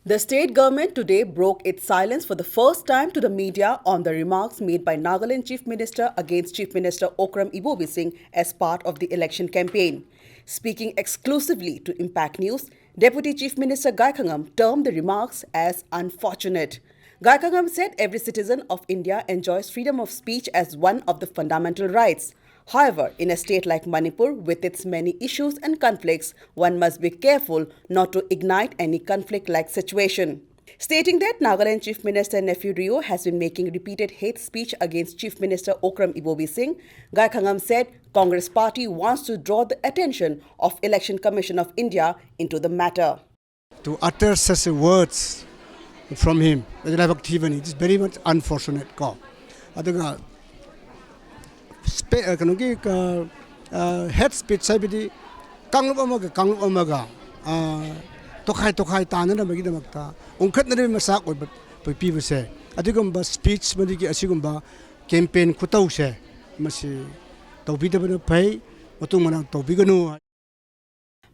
The state government today broke its silence for the first time to the media on the remarks made by Nagaland Chief Minister against Chief Minister Okram Ibobi Singh as part of the election campaign. Speaking exclusively to Impact News, Deputy Chief Minister Gaikhangam termed the remarks as unfortunate. Gaikhangam said every citizen of India enjoys freedom of speech as one of the fundamental rights. However, in a state like Manipur, with its many issues and conflicts, one must be careful not to ignite any conflict-like situation. Stating that Nagaland Chief Minister Nephiu Rio has been making repeated hate speech against Chief Minister Okram Ibobi Singh, Gaikhangam said Congress Party wants to draw the attention of Election Commission of India into the matter. To utter such words from him, it is very much unfortunate. Head speech sabidi kanglup amaga tokai tanana magidamagta ungkhat na masak oi pibase adigumba speech madigi asigumba campaign khutause masi tawbidabana phai matungmana tawbiganu.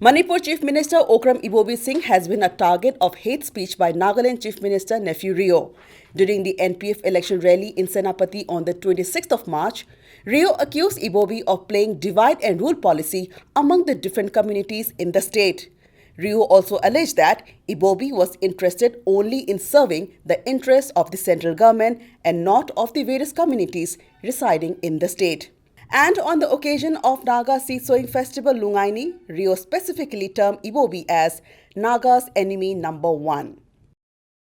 Manipur Chief Minister Okram Ibobi Singh has been a target of hate speech by Nagaland Chief Minister Nephiu Rio. During the NPF election rally in Senapati on the 26th of March, Rio accused Ibobi of playing divide and rule policy among the different communities in the state. Rio also alleged that Ibobi was interested only in serving the interests of the central government and not of the various communities residing in the state. And on the occasion of Naga seed sowing festival Lungaini, Rio specifically termed Ibobi as Naga's enemy number one.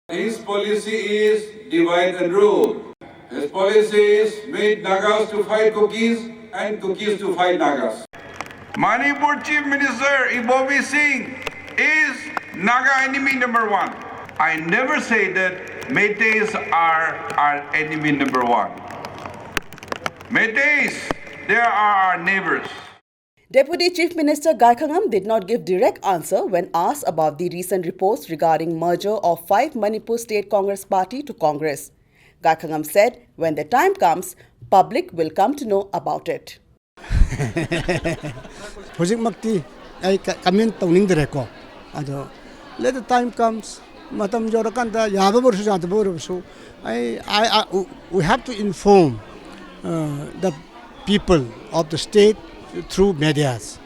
His policy is divide and rule. His policy is made Nagas to fight cookies and cookies to fight Nagas. Manipur Chief Minister Ibobi Singh is Naga enemy number one. I never say that Meiteis are our enemy number one. Meiteis, they are our neighbors. Deputy Chief Minister Gaikhangam did not give direct answer when asked about the recent reports regarding merger of 5 Manipur State Congress Party to Congress. Gaikhangam said when the time comes, public will come to know about it. Let the time comes, we have to inform the people of the state through medias.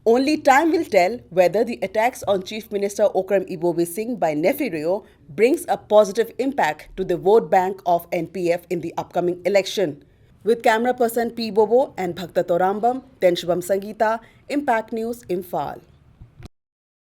Only time will tell whether the attacks on Chief Minister Okram Ibobi Singh by Neiphiu Rio brings a positive impact to the vote bank of NPF in the upcoming election. With camera person P. Bobo and Bhakta Torambam, Tenshubam Sangeeta, Impact News, Imphal.